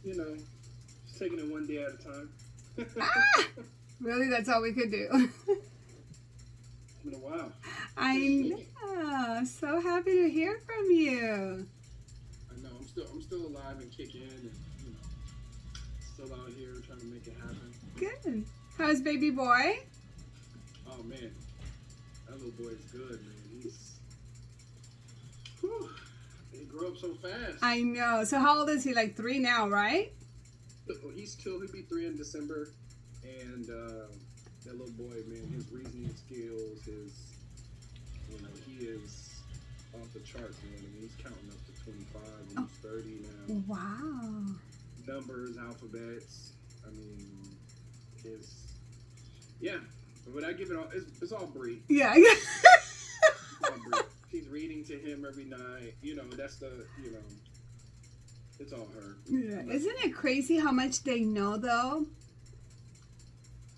you know, just taking it one day at a time. Ah, really, that's all we could do. It's been a while. I know. So happy to hear from you. I know I'm still alive and kicking, and you know, still out here trying to make it happen. Good. How's baby boy? Oh man, that little boy is good, man. Whew, he grew up so fast. I know. So how old is he? Like 3 now, right? He'll be 3 in December, and that little boy, man, his reasoning skills, he is off the charts, man. I mean, he's counting up to 25, almost 30 now. Wow. Numbers, alphabets. I mean, yeah. But I give it all. It's all Bree. Yeah. She's reading to him every night. You know, it's all her. Yeah. Isn't it crazy how much they know, though?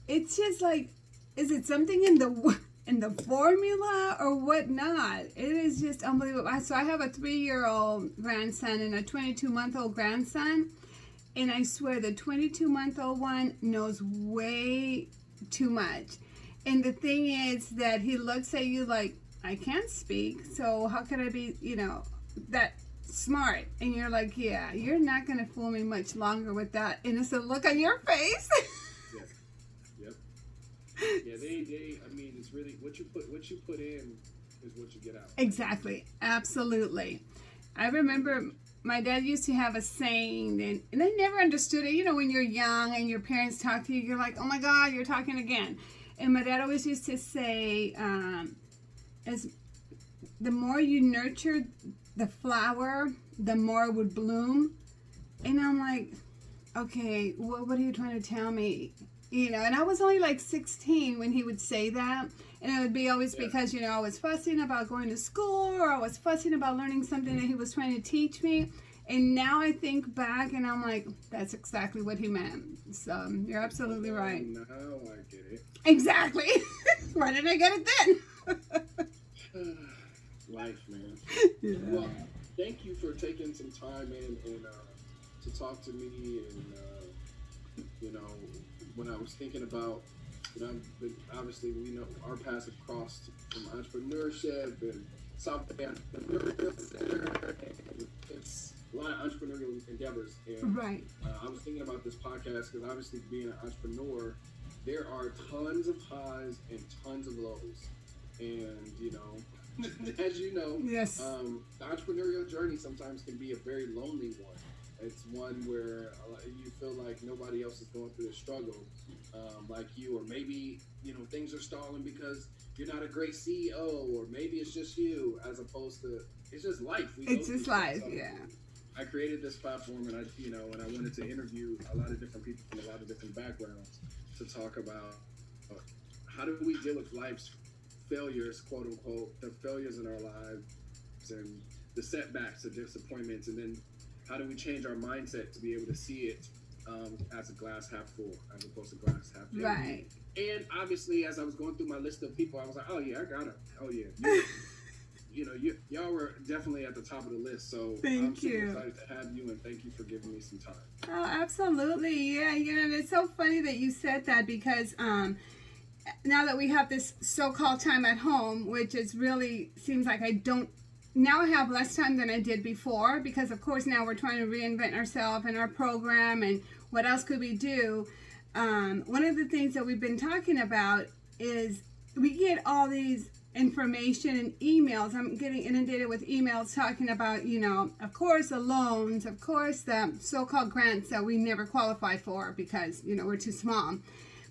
It's just like, is it something in the formula or whatnot? It is just unbelievable. So I have a 3-year-old grandson and a 22-month-old grandson, and I swear the 22-month-old one knows way too much. And the thing is that he looks at you like, I can't speak, so how could I be, that smart? And you're like, yeah, you're not going to fool me much longer with that innocent look on your face. Yep. Yeah, I mean, it's really, what you put in is what you get out. Exactly. Absolutely. I remember my dad used to have a saying, and I never understood it. You know, when you're young and your parents talk to you, you're like, oh my God, you're talking again. And my dad always used to say, as the more you nurture the flower, the more it would bloom. And I'm like, okay, what are you trying to tell me? And I was only like 16 when he would say that. And it would be always because, I was fussing about going to school, or I was fussing about learning something that he was trying to teach me. And now I think back and I'm like, that's exactly what he meant. So you're absolutely right. Now I get it. Exactly. Why didn't I get it then? Life, man. Yeah. Well, thank you for taking some time and to talk to me. And, when I was thinking about, obviously we know our paths have crossed from entrepreneurship and South Bay Entrepreneurial Center. It's a lot of entrepreneurial endeavors. And right. I was thinking about this podcast because obviously being an entrepreneur, there are tons of highs and tons of lows. And, as you know, yes. The entrepreneurial journey sometimes can be a very lonely one. It's one where you feel like nobody else is going through the struggle like you, or maybe, things are stalling because you're not a great CEO, or maybe it's just you, as opposed to, it's just life. It's just life, yeah. I created this platform, and I wanted to interview a lot of different people from a lot of different backgrounds to talk about how do we deal with life's failures, quote unquote, the failures in our lives and the setbacks, the disappointments, and then how do we change our mindset to be able to see it as a glass half full as opposed to glass half empty. Right. And obviously, as I was going through my list of people, I was like, oh yeah, I got it. Oh yeah. Y'all were definitely at the top of the list. So I'm super excited to have you, and thank you for giving me some time. Oh, absolutely. Yeah. And it's so funny that you said that, because now that we have this so-called time at home, which is really seems like I have less time than I did before, because of course now we're trying to reinvent ourselves and our program and what else could we do. One of the things that we've been talking about is we get all these information and emails. I'm getting inundated with emails talking about, of course the loans, of course the so-called grants that we never qualify for because, we're too small.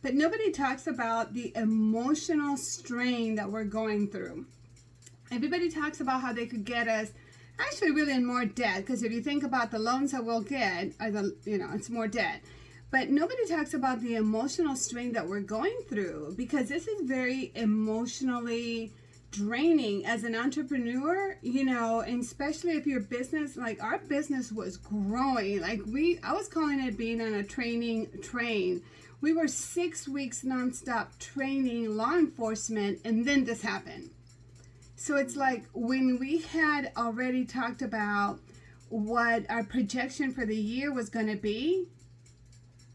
But nobody talks about the emotional strain that we're going through. Everybody talks about how they could get us actually really in more debt, because if you think about the loans that we'll get, it's more debt. But nobody talks about the emotional strain that we're going through, because this is very emotionally draining as an entrepreneur, and especially if your business, like our business was growing. I was calling it being on a training train. We were 6 weeks nonstop training law enforcement, and then this happened. So it's like when we had already talked about what our projection for the year was going to be,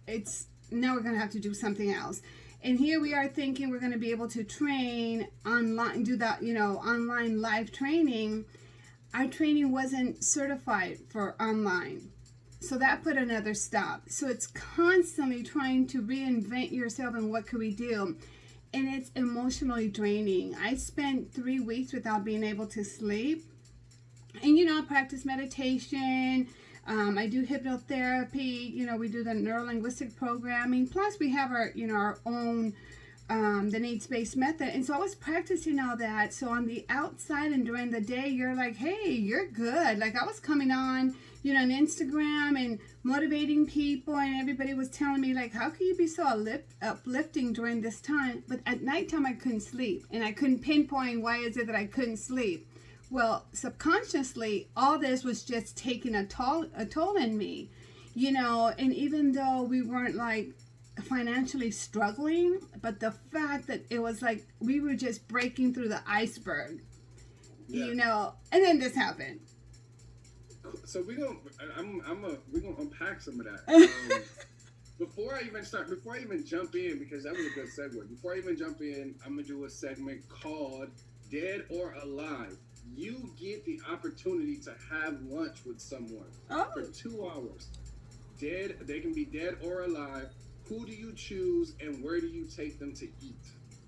it's now we're going to have to do something else. And here we are thinking we're going to be able to train online, do that, online live training. Our training wasn't certified for online. So that put another stop. So it's constantly trying to reinvent yourself and what could we do? And it's emotionally draining. I spent 3 weeks without being able to sleep. And, I practice meditation. I do hypnotherapy. We do the neuro-linguistic programming. Plus, we have our own, the needs-based method. And so I was practicing all that. So on the outside and during the day, you're like, hey, you're good. Like I was coming on, on Instagram and motivating people, and everybody was telling me, like, how can you be so uplifting during this time? But at nighttime, I couldn't sleep. And I couldn't pinpoint why is it that I couldn't sleep. Well, subconsciously, all this was just taking a toll in me, and even though we weren't like financially struggling, but the fact that it was like we were just breaking through the iceberg, and then this happened. So we're gonna unpack some of that. Before I even jump in, because that was a good segue. Before I even jump in, I'm gonna do a segment called Dead or Alive. You get the opportunity to have lunch with someone for 2 hours. Dead, they can be dead or alive. Who do you choose and where do you take them to eat?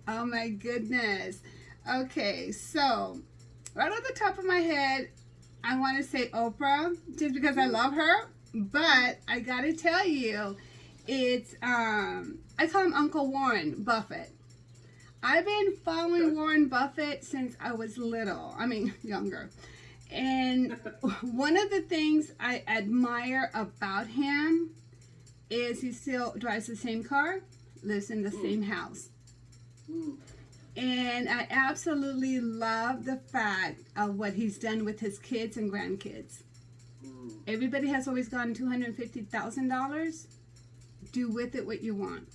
Oh my goodness. Okay, so right off the top of my head, I want to say Oprah, just because I love her. But I gotta tell you, it's I call him Uncle Warren Buffett. I've been following Warren Buffett since I was younger. And one of the things I admire about him is he still drives the same car, lives in the same house. And I absolutely love the fact of what he's done with his kids and grandkids. Everybody has always gotten $250,000. Do with it what you want.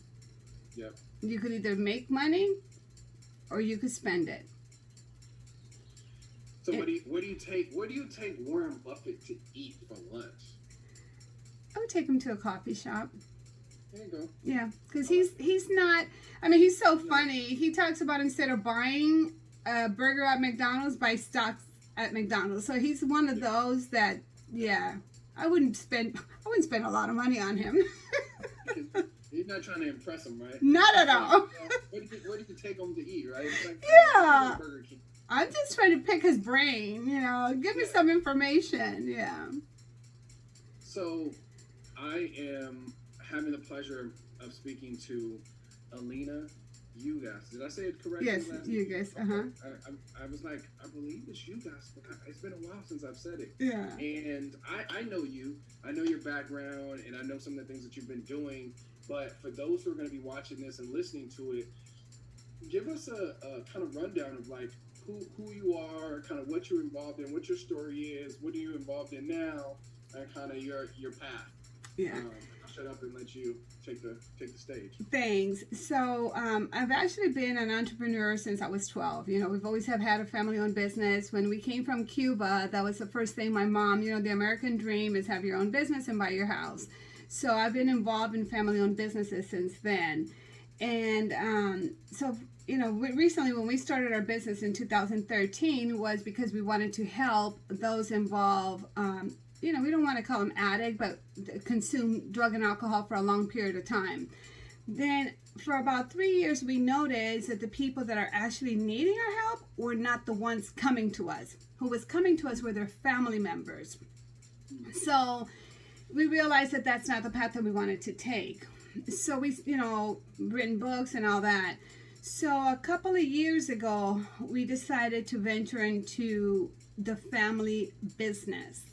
Yep. You could either make money or you could spend it. So where do you take Warren Buffett to eat for lunch? I would take him to a coffee shop. There you go. Yeah, because he's not. He's so funny. He talks about instead of buying a burger at McDonald's, buy stocks at McDonald's. So he's one of those that, I wouldn't spend a lot of money on him. You're not trying to impress him, right? Not at all. Where do you take him to eat, right? It's like, yeah. I'm just trying to pick his brain, give me some information. Yeah. So I am having the pleasure of speaking to Alina Ugas. Did I say it correctly? Yes, Ugas. I was like, I believe it's Ugas, but it's been a while since I've said it. Yeah. And I know you. I know your background, and I know some of the things that you've been doing. But for those who are going to be watching this and listening to it, give us a kind of rundown of like who you are, kind of what you're involved in, what your story is, what are you involved in now, and kind of your path. Yeah. I'll shut up and let you take the stage. Thanks. So I've actually been an entrepreneur since I was 12. We've always had a family-owned business. When we came from Cuba, that was the first thing my mom, the American dream is have your own business and buy your house. So I've been involved in family-owned businesses since then. And so, recently when we started our business in 2013 was because we wanted to help those involved, we don't want to call them addict, but consume drug and alcohol for a long period of time. Then for about 3 years, we noticed that the people that are actually needing our help were not the ones coming to us. Who was coming to us were their family members. So we realized that that's not the path that we wanted to take. So we, written books and all that. So a couple of years ago, we decided to venture into the family business.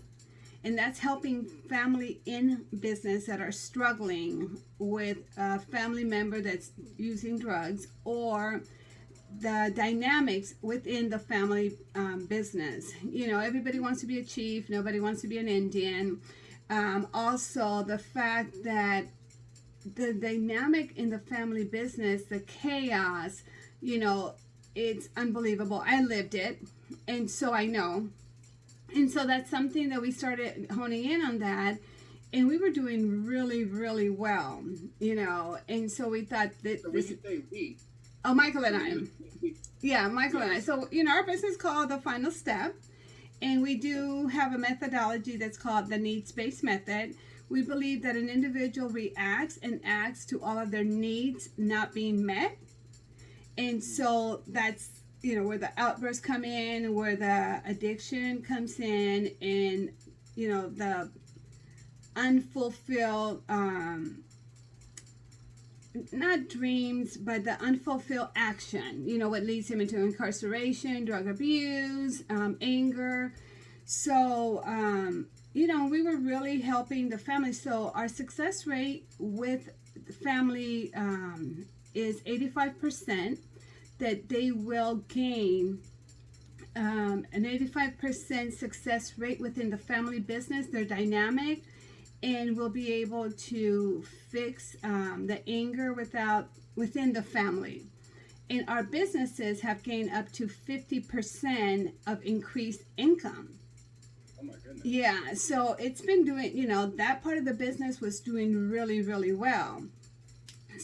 And that's helping family in business that are struggling with a family member that's using drugs or the dynamics within the family business. Everybody wants to be a chief. Nobody wants to be an Indian. Also, the fact that the dynamic in the family business, the chaos, it's unbelievable. I lived it, and so I know. And so that's something that we started honing in on that. And we were doing really, really well, you know. And so we thought that So when this, you say we, oh, Michael so and when I, you we, yeah, Michael and I. yes. So, you know, our business is called The Final Step. And we do have a methodology that's called the needs-based method. We believe that an individual reacts and acts to all of their needs not being met. And so that's, you know, where the outbursts come in, where the addiction comes in, and, you know, the unfulfilled, not dreams, but the unfulfilled action, you know, what leads him into incarceration, drug abuse, anger. So, you know, we were really helping the family. So our success rate with the family is 85%, that they will gain an 85% success rate within the family business. They're dynamic and will be able to fix the anger within the family. And our businesses have gained up to 50% of increased income. Oh my goodness. Yeah, so it's been doing, you know, that part of the business was doing really, really well.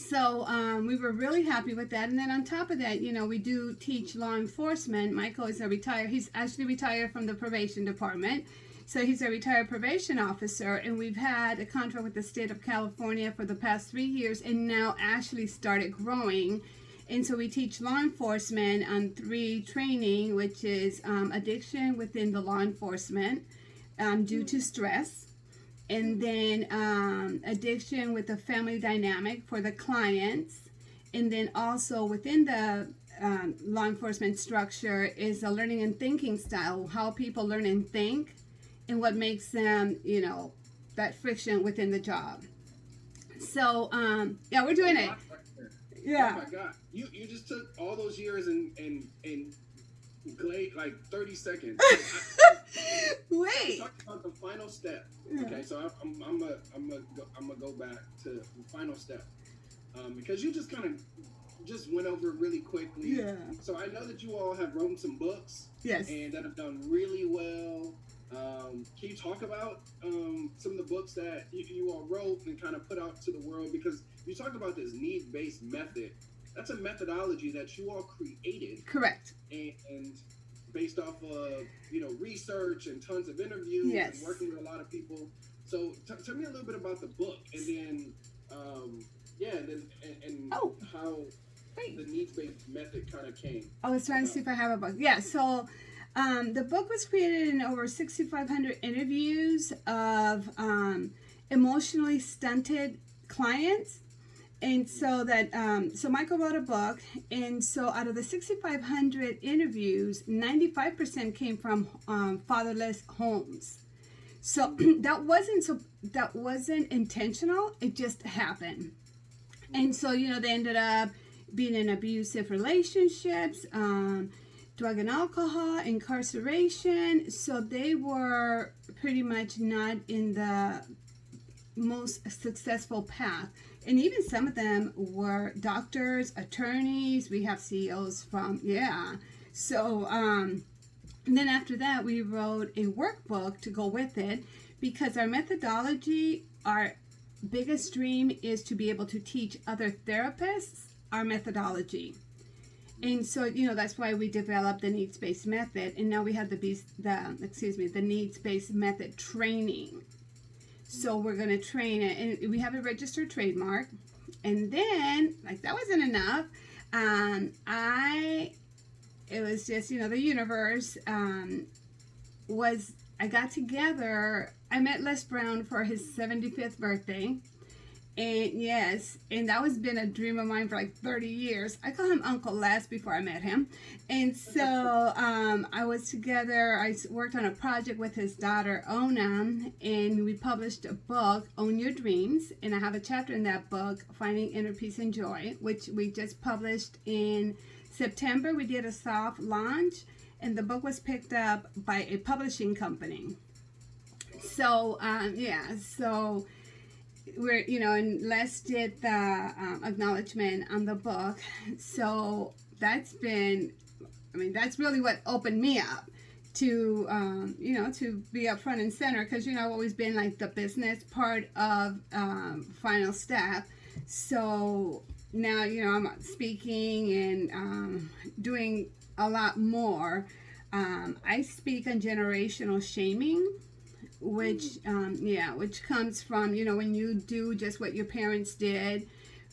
So we were really happy with that. And then on top of that, you know, we do teach law enforcement. Michael is he's actually retired from the probation department. So he's a retired probation officer, and we've had a contract with the state of California for the past 3 years, and now actually started growing. And so we teach law enforcement on 3 training, which is addiction within the law enforcement due to stress, and then addiction with the family dynamic for the clients, and then also within the law enforcement structure is the learning and thinking style, how people learn and think, and what makes them, you know, that friction within the job. So yeah, we're doing it. Oh Yeah. my God! You just took all those years and like 30 seconds. Wait. Talk about the final step. Yeah. Okay, so I'm gonna go back to the final step because you just kind of just went over it really quickly. Yeah. So I know that you all have written some books. Yes. And that have done really well. Can you talk about some of the books that you all wrote and kind of put out to the world? Because you talk about this need-based method. That's a methodology that you all created. Correct. And based off of, you know, research and tons of interviews Yes. and working with a lot of people. So tell me a little bit about the book, and then Oh. how Wait. the needs-based method kind of came. I was trying to see if I have a book. Yeah, so the book was created in over 6,500 interviews of emotionally stunted clients. And so that, so Michael wrote a book, and so out of the 6,500 interviews, 95% came from fatherless homes. So that wasn't intentional. It just happened. And so, you know, they ended up being in abusive relationships, drug and alcohol, incarceration. So they were pretty much not in the most successful path. And even some of them were doctors, attorneys. We have CEOs from, yeah. So then after that, we wrote a workbook to go with it, because our methodology, our biggest dream is to be able to teach other therapists our methodology. And so, you know, that's why we developed the needs-based method, and now we have the needs-based method training. So we're going to train it, and we have a registered trademark. And then, like, that wasn't enough. It was just, you know, the universe I got together. I met Les Brown for his 75th birthday. And yes, and that was been a dream of mine for like 30 years. I call him Uncle Les before I met him. And so I was together. I worked on a project with his daughter, Ona, and we published a book, Own Your Dreams. And I have a chapter in that book, Finding Inner Peace and Joy, which we just published in September. We did a soft launch, and the book was picked up by a publishing company. So, so we're, you know, and Les did the acknowledgement on the book. So that's been, I mean, that's really what opened me up to to be up front and center, because I've always been like the business part of final staff. So now I'm speaking and doing a lot more. I speak on generational shaming, which which comes from when you do just what your parents did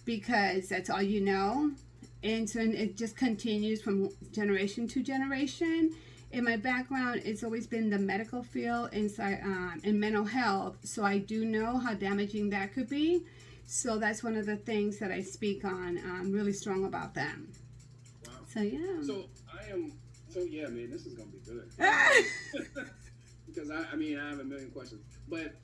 because that's all you know, and so it just continues from generation to generation. In my background, it's always been the medical field and mental health, so I do know how damaging that could be. So that's one of the things that I speak on. I'm really strong about that. Wow. So yeah. So yeah, man, this is gonna be good. Because I have a million questions, but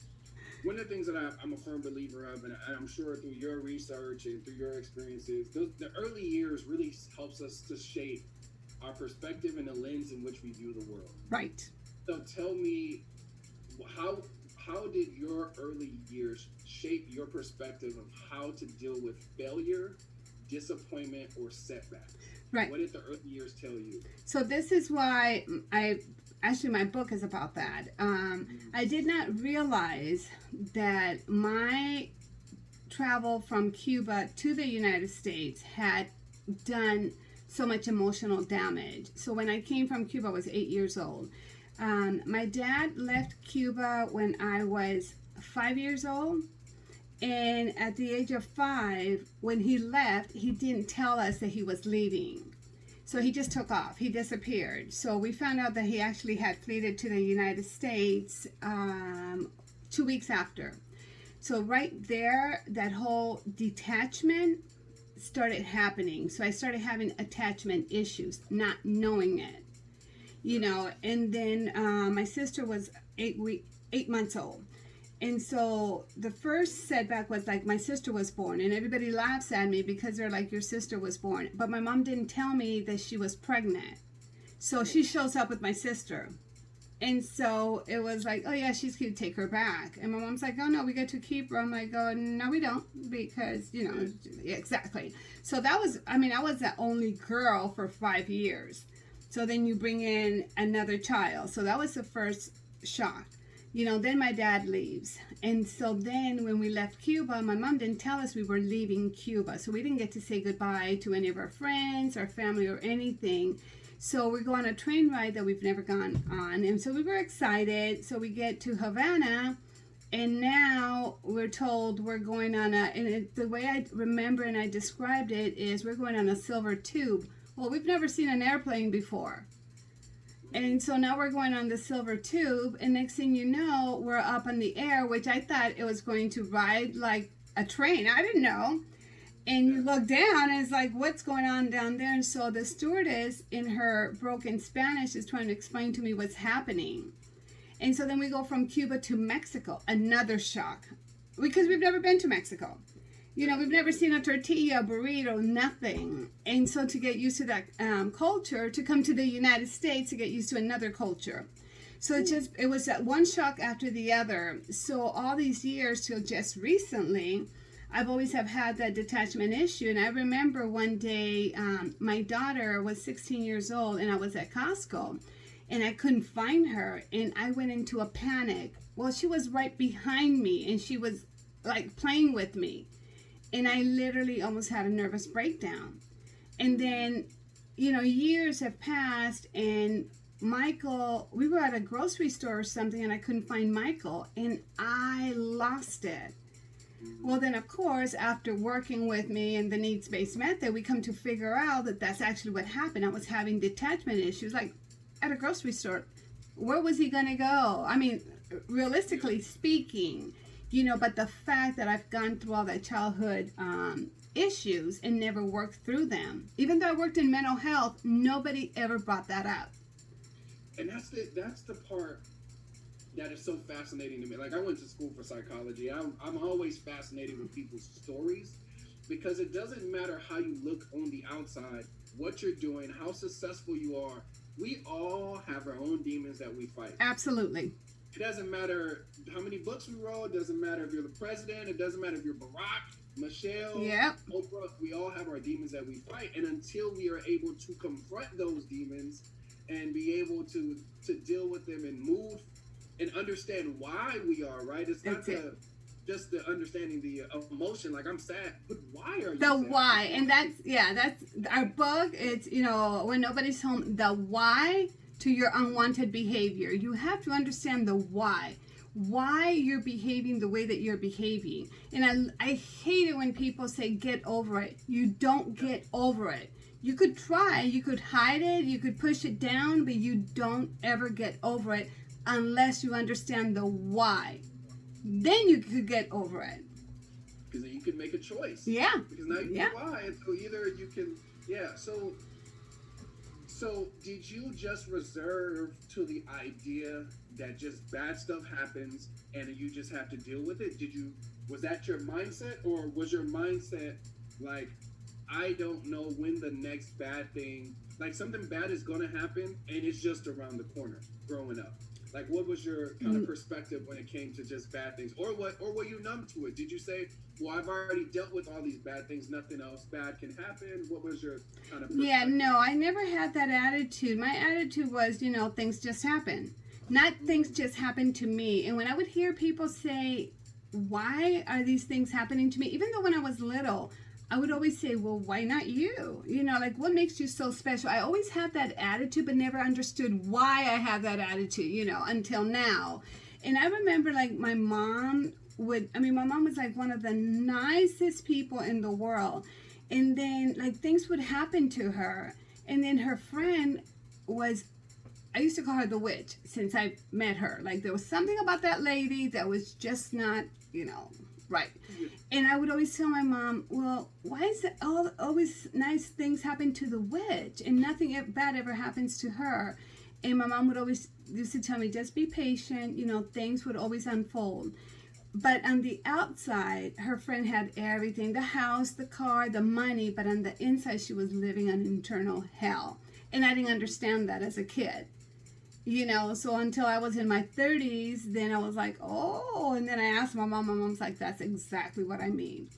one of the things that I'm a firm believer of, and I'm sure through your research and through your experiences, the early years really helps us to shape our perspective and the lens in which we view the world. Right. So tell me, how did your early years shape your perspective of how to deal with failure, disappointment, or setbacks? Right. What did the early years tell you? So this is why my book is about that. I did not realize that my travel from Cuba to the United States had done so much emotional damage. So when I came from Cuba, I was 8 years old. My dad left Cuba when I was 5 years old. And at the age of 5, when he left, he didn't tell us that he was leaving. So he just took off. He disappeared. So we found out that he actually had fled to the United States 2 weeks after. So right there, that whole detachment started happening. So I started having attachment issues, not knowing it. And then my sister was 8 months old. And so the first setback was like my sister was born, and everybody laughs at me because they're like, your sister was born. But my mom didn't tell me that she was pregnant. So she shows up with my sister. And so it was like, oh yeah, she's cute, take her back. And my mom's like, oh no, we get to keep her. I'm like, oh no, we don't, because, exactly. So that was, I was the only girl for 5 years. So then you bring in another child. So that was the first shock. Then my dad leaves. And so then when we left Cuba, my mom didn't tell us we were leaving Cuba. So we didn't get to say goodbye to any of our friends, our family, or anything. So we go on a train ride that we've never gone on. And so we were excited. So we get to Havana, and now we're told we're going on the way I remember and I described it is we're going on a silver tube. Well, we've never seen an airplane before. And so now we're going on the silver tube, and next thing you know, we're up in the air, which I thought it was going to ride like a train. I didn't know. And you look down, and it's like, what's going on down there? And so the stewardess, in her broken Spanish, is trying to explain to me what's happening. And so then we go from Cuba to Mexico, another shock, because we've never been to Mexico. We've never seen a tortilla, burrito, nothing. And so to get used to that culture, to come to the United States to get used to another culture. So it was that one shock after the other. So all these years till just recently, I've always have had that detachment issue. And I remember one day, my daughter was 16 years old, and I was at Costco, and I couldn't find her. And I went into a panic. Well, she was right behind me, and she was like playing with me. And I literally almost had a nervous breakdown. And then, years have passed, and Michael, we were at a grocery store or something, and I couldn't find Michael, and I lost it. Well, then, of course, after working with me in the needs-based method, we come to figure out that that's actually what happened. I was having detachment issues, like at a grocery store. Where was he going to go? Realistically speaking, but the fact that I've gone through all that childhood issues and never worked through them. Even though I worked in mental health, nobody ever brought that up. And that's the part that is so fascinating to me. Like, I went to school for psychology. I'm always fascinated with people's stories, because it doesn't matter how you look on the outside, what you're doing, how successful you are. We all have our own demons that we fight. Absolutely. It doesn't matter how many books we wrote. It doesn't matter if you're the president. It doesn't matter if you're Barack, Michelle, Oprah. We all have our demons that we fight. And until we are able to confront those demons and be able to deal with them and move and understand why we are, right? It's not just the understanding the emotion, like I'm sad, but why are you the sad? why. And that's our book. It's, when nobody's home, the why to your unwanted behavior. You have to understand the why you're behaving the way that you're behaving. And I hate it when people say get over it. You don't get over it. You could try, you could hide it, you could push it down, but you don't ever get over it unless you understand the why. Then you could get over it. Because then you can make a choice. Yeah. Because now you know why. And so either you can, So did you just reserve to the idea that just bad stuff happens and you just have to deal with it? Was that your mindset, or was your mindset like, I don't know when the next bad thing, like something bad is going to happen and it's just around the corner growing up? Like, what was your kind of perspective when it came to just bad things? Or were you numb to it? Did you say, well, I've already dealt with all these bad things, nothing else bad can happen? What was your kind of perspective? Yeah, no, I never had that attitude. My attitude was, things just happen. Not things just happen to me. And when I would hear people say, why are these things happening to me? Even though when I was little, I would always say, well, why not you? Like, what makes you so special? I always had that attitude, but never understood why I had that attitude, until now. And I remember, like, my mom was like one of the nicest people in the world. And then, like, things would happen to her. And then her friend I used to call her the witch since I met her. Like, there was something about that lady that was just not, right. And I would always tell my mom, well, why is it always nice things happen to the witch and nothing bad ever happens to her? And my mom would always used to tell me, just be patient, things would always unfold. But on the outside, her friend had everything, the house, the car, the money, but on the inside, she was living an internal hell. And I didn't understand that as a kid. So until I was in my 30s, then I was like, oh, and then I asked my mom's like, that's exactly what I mean.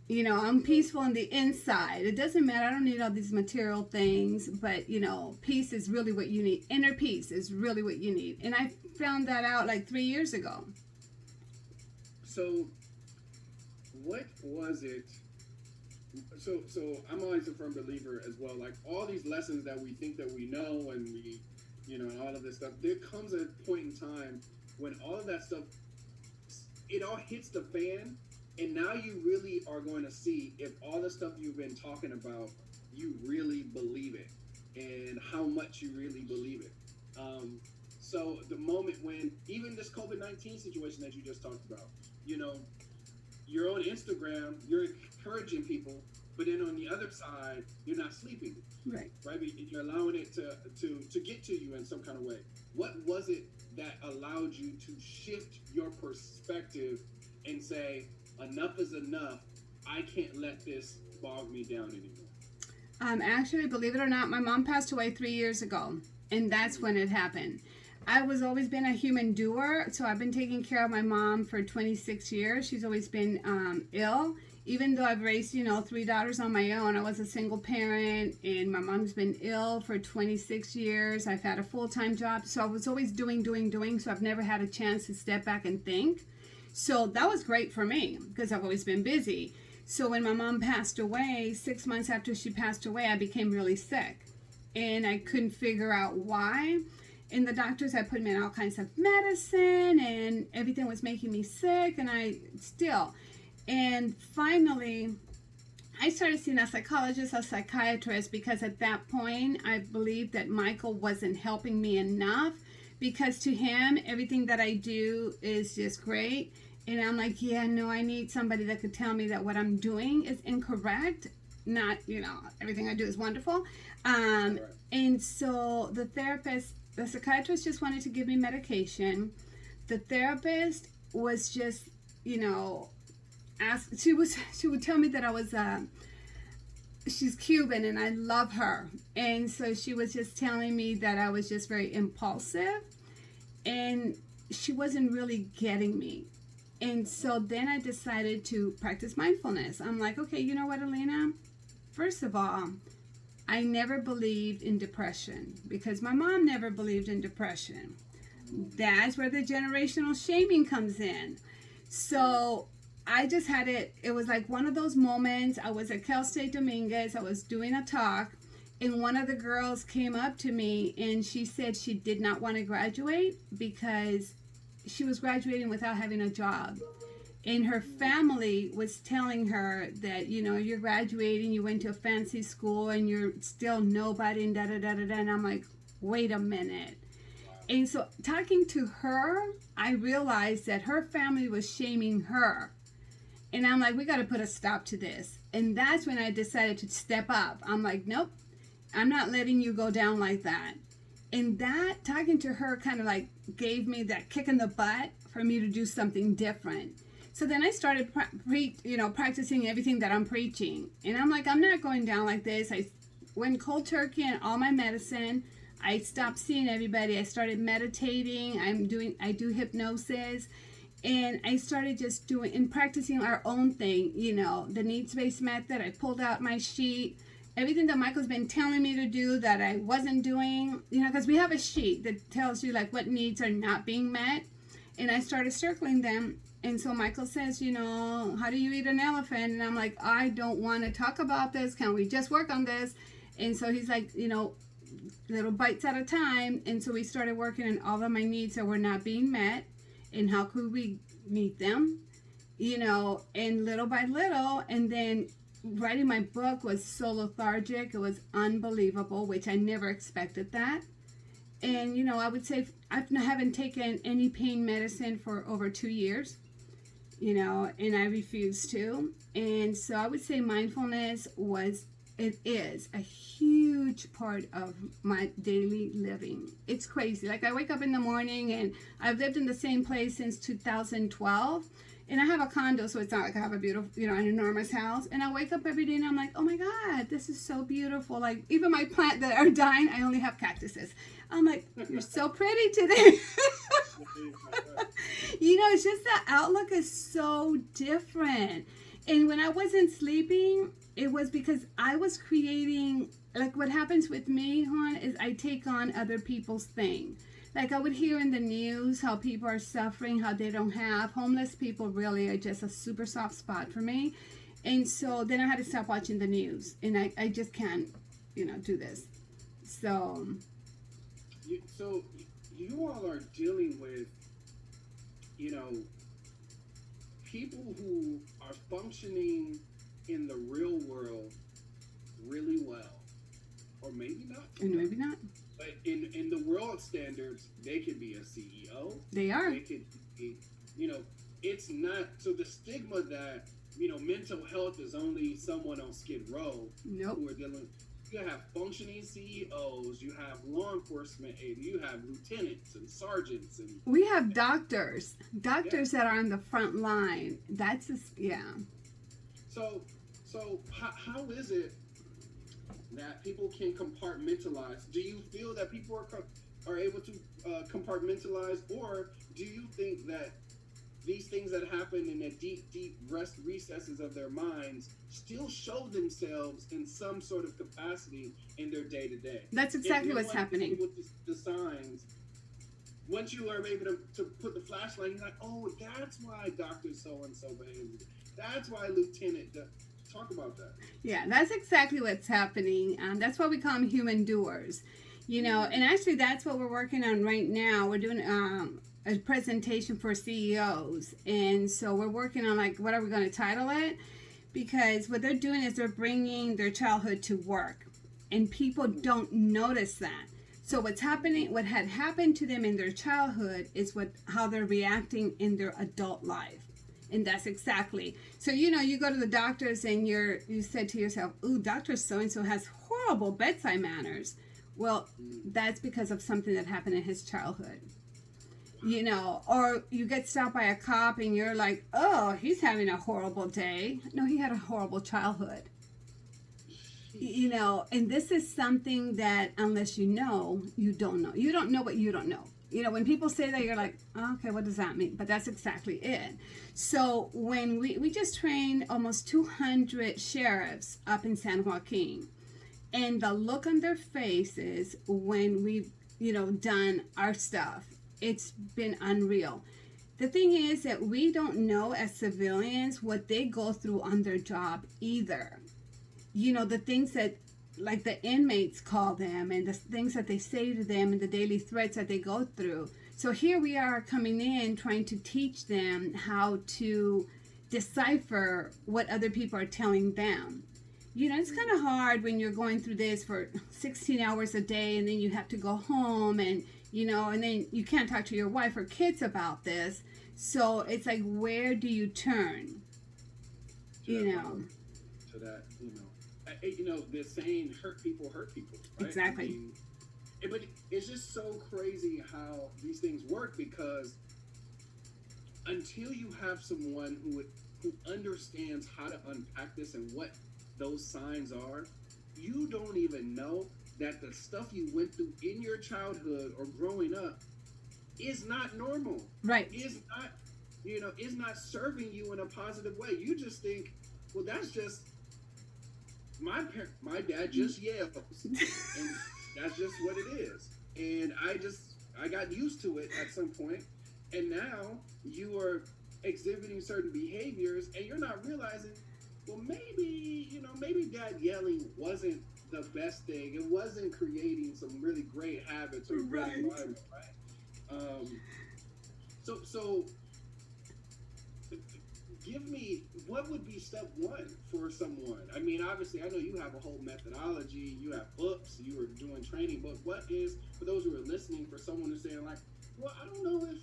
I'm peaceful on the inside. It doesn't matter. I don't need all these material things, but, peace is really what you need. Inner peace is really what you need. And I found that out like 3 years ago. So what was it? So I'm always a firm believer as well. Like, all these lessons that we think that we know and we, and all of this stuff, there comes a point in time when all of that stuff, it all hits the fan, and now you really are going to see if all the stuff you've been talking about, you really believe it, and how much you really believe it. So the moment when, even this COVID-19 situation that you just talked about, you're on Instagram, you're encouraging people, but then on the other side, you're not sleeping. Right. You're allowing it to get to you in some kind of way. What was it that allowed you to shift your perspective and say, enough is enough, I can't let this bog me down anymore? Actually, believe it or not, my mom passed away 3 years ago, and that's when it happened. I was always been a human doer, so I've been taking care of my mom for 26 years. She's always been ill. Even though I've raised, 3 daughters on my own, I was a single parent, and my mom's been ill for 26 years. I've had a full-time job, so I was always doing, so I've never had a chance to step back and think. So that was great for me, because I've always been busy. So when my mom passed away, 6 months after she passed away, I became really sick, and I couldn't figure out why. And the doctors had put me on all kinds of medicine, and everything was making me sick, and finally, I started seeing a psychologist, a psychiatrist, because at that point, I believed that Michael wasn't helping me enough, because to him, everything that I do is just great. And I'm like, I need somebody that could tell me that what I'm doing is incorrect. Not, everything I do is wonderful. And so the psychiatrist just wanted to give me medication. The therapist was just, she would tell me that I was she's Cuban and I love her, and so she was just telling me that I was just very impulsive, and she wasn't really getting me. And so then I decided to practice mindfulness. I'm like, okay, you know what, Elena? First of all, I never believed in depression because my mom never believed in depression. That's where the generational shaming comes in. So I just had it was like one of those moments. I was at Cal State Dominguez. I was doing a talk, and one of the girls came up to me and she said she did not want to graduate because she was graduating without having a job. And her family was telling her that, you're graduating, you went to a fancy school, and you're still nobody, and da da da da da. And I'm like, wait a minute. And so talking to her, I realized that her family was shaming her. And I'm like, we got to put a stop to this. And that's when I decided to step up. I'm like, nope, I'm not letting you go down like that. And that, talking to her, kind of like gave me that kick in the butt for me to do something different. So then I started practicing everything that I'm preaching. And I'm like, I'm not going down like this. I went cold turkey on all my medicine. I stopped seeing everybody. I started meditating. I do hypnosis. And I started just doing and practicing our own thing, the needs-based method. I pulled out my sheet. Everything that Michael's been telling me to do that I wasn't doing, because we have a sheet that tells you like what needs are not being met. And I started circling them. And so Michael says, how do you eat an elephant? And I'm like, I don't want to talk about this. Can we just work on this? And so he's like, little bites at a time. And so we started working on all of my needs that were not being met. And how could we meet them? And little by little. And then writing my book was so lethargic. It was unbelievable, which I never expected that. And, I would say I haven't taken any pain medicine for over 2 years, and I refuse to. And so I would say mindfulness is a huge part of my daily living. It's crazy. Like I wake up in the morning, and I've lived in the same place since 2012. And I have a condo, so it's not like I have a beautiful, an enormous house. And I wake up every day and I'm like, oh my God, this is so beautiful. Like even my plant that are dying, I only have cactuses. I'm like, you're so pretty today. It's just the outlook is so different. And when I wasn't sleeping, it was because I was creating, like what happens with me, Juan, is I take on other people's thing. Like I would hear in the news how people are suffering, how they don't have. Homeless people really are just a super soft spot for me. And so then I had to stop watching the news. And I just can't, do this. So you all are dealing with, people who are functioning in the real world really well. Or maybe not. And maybe not. But in the world standards, they could be a CEO. They are. They could be, it's not. So the stigma that, mental health is only someone on Skid Row. Nope. Who are dealing. You have functioning CEOs. You have law enforcement agents. You have lieutenants and sergeants. And we have doctors that are on the front line. That's yeah. So how is it that people can compartmentalize? Do you feel that people are able to compartmentalize, or do you think that these things that happen in the deep recesses of their minds still show themselves in some sort of capacity in their day-to-day? That's exactly what's happening. With the signs, once you are able to put the flashlight, you're like, oh, that's why Dr. So-and-so behaves. That's why Lieutenant does. Talk about that. Yeah, that's exactly what's happening. That's why we call them human doers. And actually that's what we're working on right now. We're doing a presentation for CEOs. And so we're working on like, what are we going to title it? Because what they're doing is they're bringing their childhood to work. And people don't notice that. So what had happened to them in their childhood is how they're reacting in their adult life. And that's exactly. So, you go to the doctors and you said to yourself, ooh, Dr. So-and-so has horrible bedside manners. Well, that's because of something that happened in his childhood. Or you get stopped by a cop and you're like, oh, he's having a horrible day. No, he had a horrible childhood. And this is something that unless you know, you don't know. You don't know what you don't know. When people say that, you're like, oh, okay, what does that mean? But that's exactly it. So when we just trained almost 200 sheriffs up in San Joaquin. and the look on their faces when we've, done our stuff, it's been unreal. The thing is that we don't know as civilians what they go through on their job either. The things that, like, the inmates call them, and the things that they say to them, and the daily threats that they go through. So here we are coming in trying to teach them how to decipher what other people are telling them. It's kind of hard when you're going through this for 16 hours a day, and then you have to go home, and and then you can't talk to your wife or kids about this. So it's like, where do you turn? To that, the saying, hurt people, right? Exactly. But it's just so crazy how these things work, because until you have someone who understands how to unpack this and what those signs are, you don't even know that the stuff you went through in your childhood or growing up is not normal. Right. Is not serving you in a positive way. You just think, well, that's just my dad just yells, and that's just what it is. And I got used to it at some point, and now you are exhibiting certain behaviors, and you're not realizing, well, maybe dad yelling wasn't the best thing. It wasn't creating some really great habits or great environment, right? So give me, what would be step one for someone? I mean, obviously, I know you have a whole methodology, you have books, you are doing training, but what is, for those who are listening, for someone who's saying, like, well, I don't know if,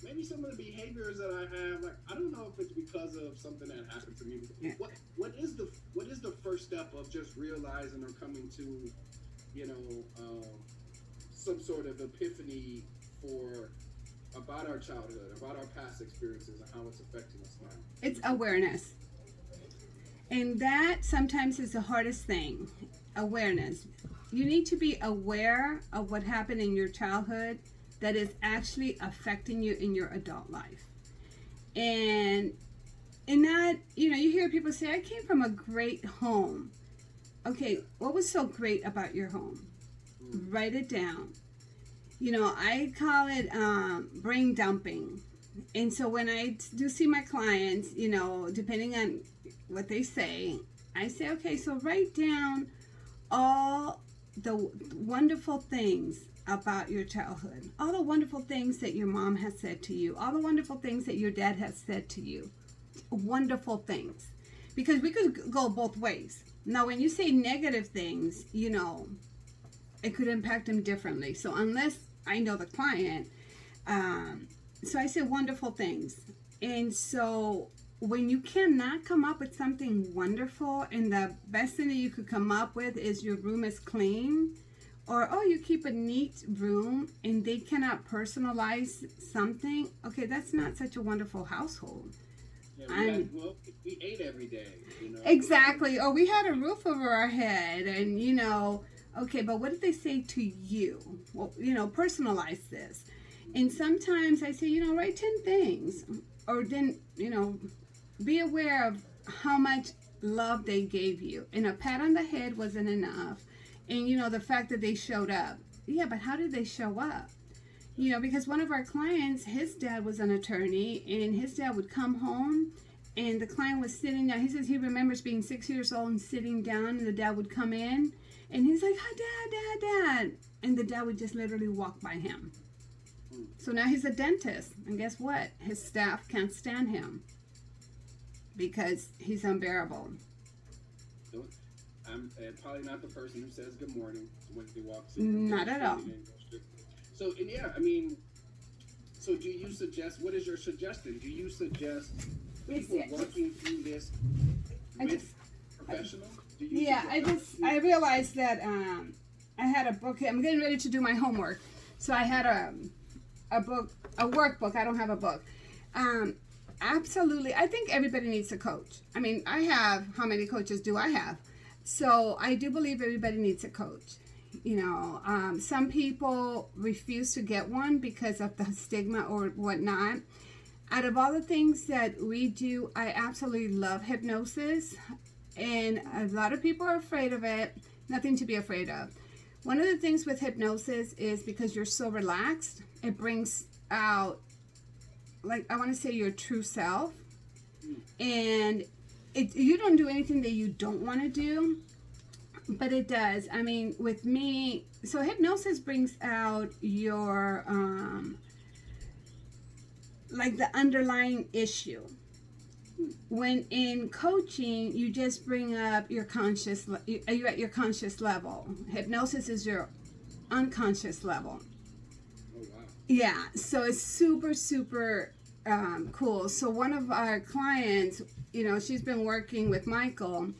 maybe some of the behaviors that I have, like, I don't know if it's because of something that happened to me. Yeah. What is the first step of just realizing or coming to, some sort of epiphany about our childhood, about our past experiences, and how it's affecting us now? It's awareness. And that sometimes is the hardest thing. Awareness. You need to be aware of what happened in your childhood that is actually affecting you in your adult life. And in that, you hear people say, I came from a great home. Okay, what was so great about your home? Write it down. I call it brain dumping. And so when I do see my clients, depending on what they say, I say, okay, so write down all the wonderful things about your childhood, all the wonderful things that your mom has said to you, all the wonderful things that your dad has said to you. Wonderful things. Because we could go both ways. Now, when you say negative things, it could impact them differently. So unless I know the client, so I say wonderful things. And so when you cannot come up with something wonderful, and the best thing that you could come up with is your room is clean, or, you keep a neat room, and they cannot personalize something, okay, that's not such a wonderful household. Yeah, we ate every day, Exactly. Or we had a roof over our head, and, okay, but what did they say to you? Well, personalize this. And sometimes I say, write 10 things. Or then, be aware of how much love they gave you. And a pat on the head wasn't enough. And, the fact that they showed up. Yeah, but how did they show up? Because one of our clients, his dad was an attorney, and his dad would come home, and the client was sitting down. He says he remembers being 6 years old and sitting down, and the dad would come in, and he's like, hi, dad. And the dad would just literally walk by him. So now he's a dentist, and guess what? His staff can't stand him because he's unbearable. I'm probably not the person who says good morning when he walks in. Not at all. So, and yeah, I mean, so do you suggest, what is your suggestion? Do you suggest people working through this with professionals? I realized that I had a book. I'm getting ready to do my homework. So I had a book, a workbook. I don't have a book. Absolutely. I think everybody needs a coach. I mean, how many coaches do I have? So I do believe everybody needs a coach. Some people refuse to get one because of the stigma or whatnot. Out of all the things that we do, I absolutely love hypnosis. And a lot of people are afraid of it. Nothing to be afraid of. One of the things with hypnosis is because you're so relaxed, it brings out, like, I want to say your true self. And you don't do anything that you don't want to do, but it does. I mean, with me, so hypnosis brings out your, like the underlying issue. When in coaching, you just bring up your you're at your conscious level. Hypnosis is your unconscious level. Oh, wow. Yeah, so it's super, super cool. So one of our clients, she's been working with Michael,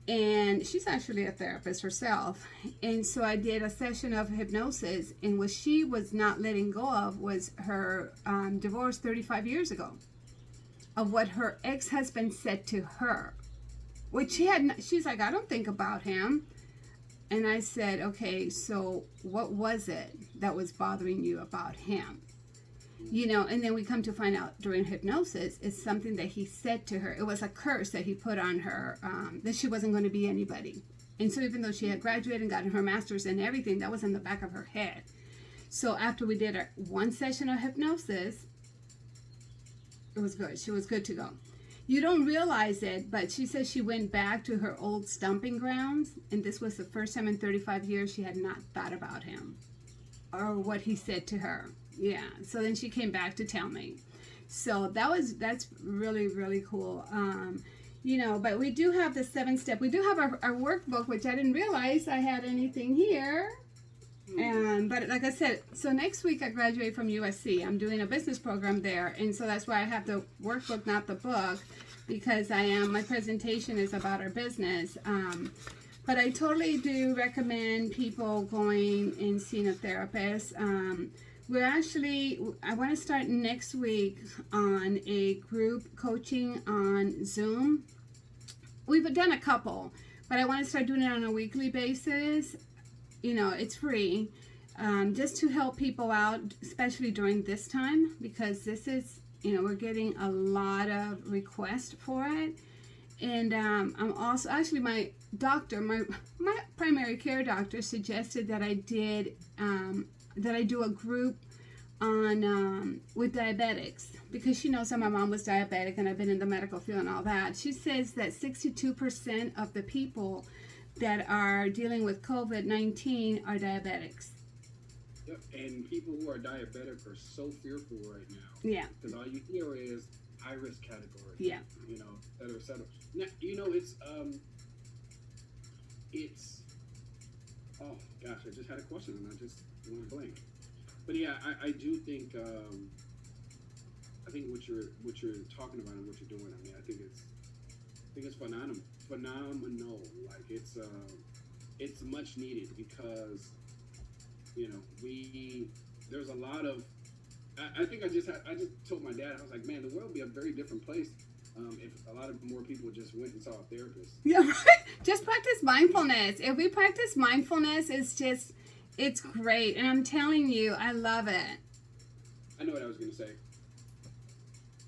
and she's actually a therapist herself. And so I did a session of hypnosis, and what she was not letting go of was her divorce 35 years ago, of what her ex-husband said to her, which she's like, I don't think about him. And I said, okay, so what was it that was bothering you about him? And then we come to find out during hypnosis, it's something that he said to her. It was a curse that he put on her, that she wasn't going to be anybody. And so even though she had graduated and gotten her master's and everything, that was in the back of her head. So after we did our one session of hypnosis, it was good. She was good to go. You don't realize it, but she says she went back to her old stomping grounds, and this was the first time in 35 years she had not thought about him or what he said to her. Yeah. So then she came back to tell me. So that's really, really cool. But we do have the 7-step. We do have our workbook, which I didn't realize I had anything here. But like I said, so next week I graduate from USC. I'm doing a business program there, and so that's why I have the workbook, not the book, because my presentation is about our business. But I totally do recommend people going and seeing a therapist. I want to start next week on a group coaching on Zoom. We've done a couple, but I want to start doing it on a weekly basis. It's free, just to help people out, especially during this time, because this is, we're getting a lot of requests for it. And I'm also, actually, my doctor, my primary care doctor suggested that I do a group on with diabetics, because she knows that my mom was diabetic and I've been in the medical field and all that. She says that 62% of the people that are dealing with COVID-19 are diabetics. Yep, and people who are diabetic are so fearful right now. Yeah. Because all you hear is high risk category. Yeah. Et cetera. Now, it's oh gosh, I just had a question and I just went blank. But yeah, I do think I think what you're talking about and what you're doing. I mean, I think it's phenomenal. Like it's much needed, because there's a lot of I think I just told my dad, I was like, man, the world would be a very different place if a lot of more people just went and saw a therapist. Yeah, right. Just practice mindfulness. If we practice mindfulness, it's great. And I'm telling you, I love it. I know what I was going to say.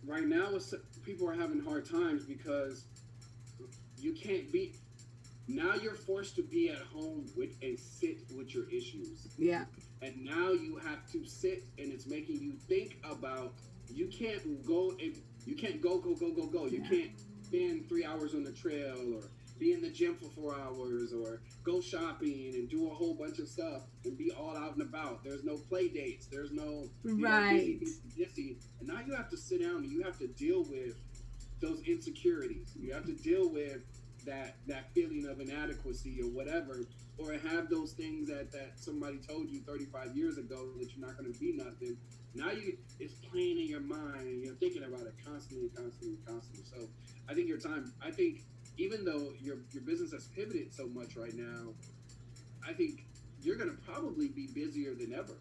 Right now, people are having hard times because you can't be. Now you're forced to be at home and sit with your issues. Yeah. And now you have to sit, and it's making you think about. You can't go. You can't go. You can't spend 3 hours on the trail, or be in the gym for 4 hours, or go shopping and do a whole bunch of stuff and be all out and about. There's no play dates. There's no right. Busy. And now you have to sit down and you have to deal with those insecurities. You have to deal with that feeling of inadequacy or whatever, or have those things that somebody told you 35 years ago that you're not going to be nothing. Now it's playing in your mind and you're thinking about it constantly. So I think even though your business has pivoted so much right now, I think you're going to probably be busier than ever.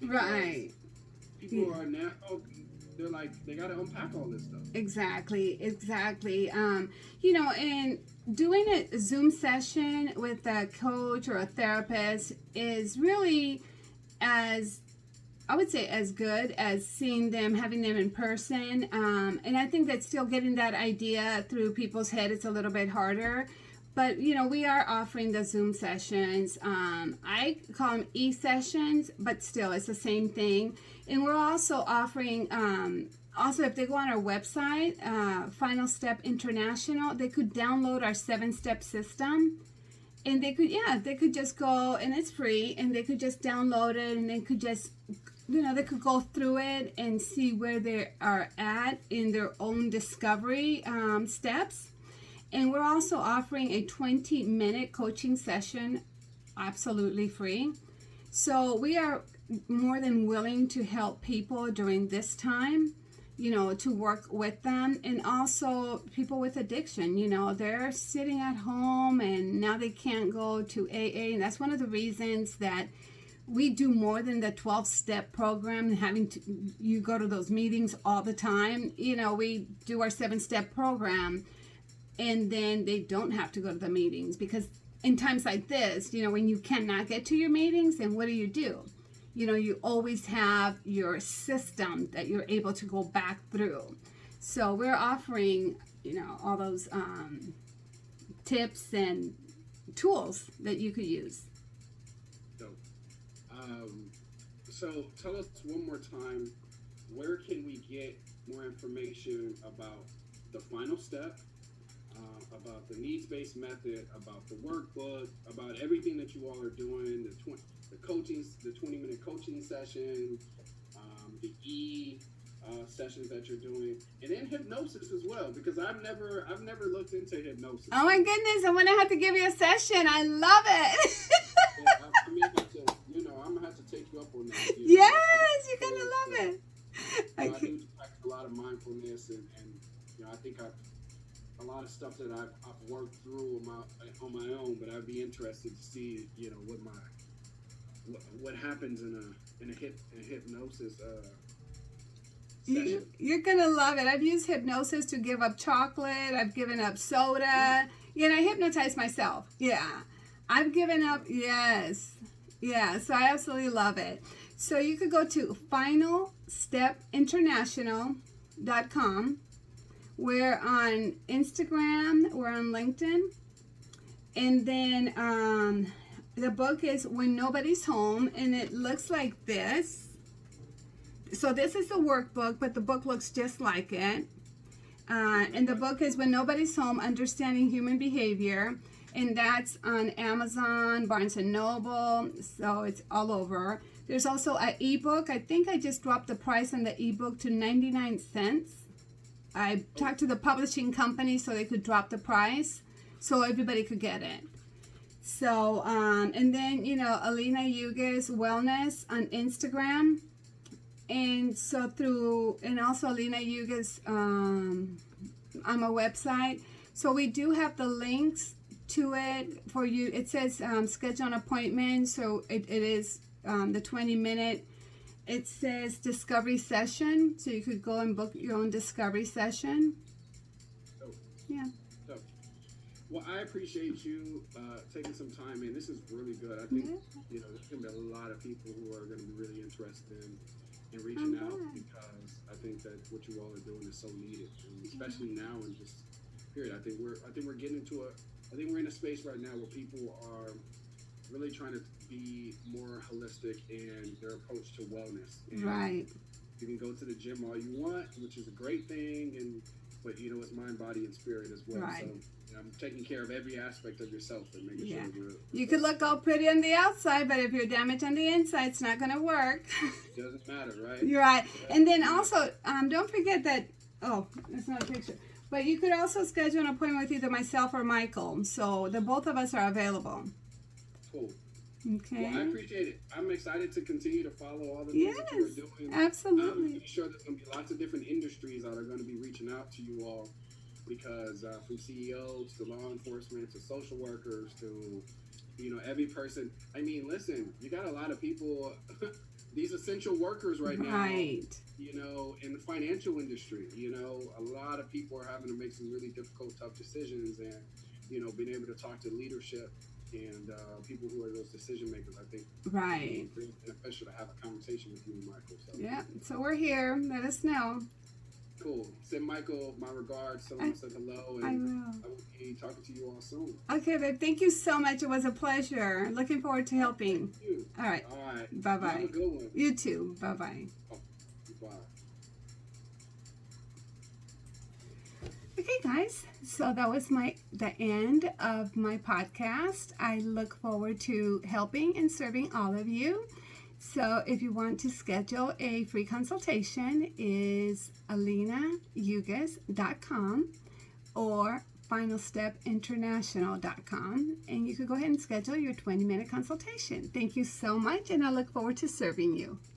Right. People are now, they're like, they got to unpack all this stuff. Exactly. And doing a Zoom session with a coach or a therapist is really as I would say as good as seeing them, having them in person. And I think that still getting that idea through people's head is a little bit harder. But we are offering the Zoom sessions. I call them e-sessions, but still it's the same thing. And we're also offering, also if they go on our website, Final Step International, they could download our 7-step system. And they could just go, and it's free, and they could just download it, and they could just, they could go through it and see where they are at in their own discovery steps. And we're also offering a 20-minute coaching session, absolutely free. So we are more than willing to help people during this time, to work with them. And also people with addiction, they're sitting at home and now they can't go to AA. And that's one of the reasons that we do more than the 12-step program, having you go to those meetings all the time. We do our 7-step program, and then they don't have to go to the meetings, because in times like this, when you cannot get to your meetings, then what do? You always have your system that you're able to go back through. So we're offering, all those tips and tools that you could use. So tell us one more time, where can we get more information about the final step, about the needs-based method, about the workbook, about everything that you all are doing, the 20-minute coaching session, the sessions that you're doing, and then hypnosis as well, because I've never looked into hypnosis. Oh my goodness, I'm gonna have to give you a session. I love it. I'm gonna have to take you up on that. Yes, you're gonna love it. I do practice a lot of mindfulness, and I think a lot of stuff that I've worked through on my own, but I'd be interested to see, what happens in a hypnosis session. You're gonna love it. I've used hypnosis to give up chocolate. I've given up soda. I hypnotize myself. Yeah, I've given up. Yes, yeah. So I absolutely love it. So you could go to finalstepinternational.com. We're on Instagram, we're on LinkedIn, and then the book is When Nobody's Home, and it looks like this. So this is the workbook, but the book looks just like it. And the book is When Nobody's Home, Understanding Human Behavior, and that's on Amazon, Barnes & Noble, so it's all over. There's also an ebook. I think I just dropped the price on the ebook to 99 cents. I talked to the publishing company so they could drop the price so everybody could get it. So, and then, Alina Yuga's Wellness on Instagram. And so and also Alina Yuga's on my website. So we do have the links to it for you. It says schedule an appointment. So it is the 20-minute. It says discovery session, so you could go and book your own discovery session. Yeah. Well, I appreciate you taking some time, and this is really good. I think there's going to be a lot of people who are going to be really interested in reaching out, because I think that what you all are doing is so needed, and especially now in just period. I think we're getting we're in a space right now where people are really trying to be more holistic in their approach to wellness. And right. You can go to the gym all you want, which is a great thing, but it's mind, body, and spirit as well. Right. So I'm taking care of every aspect of yourself and making sure you could look all pretty on the outside, but if you're damaged on the inside, it's not going to work. It doesn't matter, right? You're right. And then also, don't forget that, that's not a picture. But you could also schedule an appointment with either myself or Michael. So the both of us are available. Cool. Okay. Well, I appreciate it. I'm excited to continue to follow all the things that you are doing. Absolutely. I'm pretty sure there's going to be lots of different industries that are going to be reaching out to you all, because from CEOs to law enforcement to social workers to, every person. I mean, listen, you got a lot of people, these essential workers right now. Right. In the financial industry, a lot of people are having to make some really difficult, tough decisions, and, being able to talk to leadership and people who are those decision makers. I think Right. it's very beneficial to have a conversation with you and Michael. So Yeah. So we're here. Let us know. cool. Send Michael my regards. Tell him I said hello, I and will. I will be talking to you all soon. Okay, babe. Thank you so much. It was a pleasure. Looking forward to helping. Thank you. All right. All right. Bye bye. Have a good one. You too. Bye bye. Bye. Okay, guys. So that was the end of my podcast. I look forward to helping and serving all of you. So if you want to schedule a free consultation, is alinayugas.com or finalstepinternational.com, and you could go ahead and schedule your 20-minute consultation. Thank you so much, and I look forward to serving you.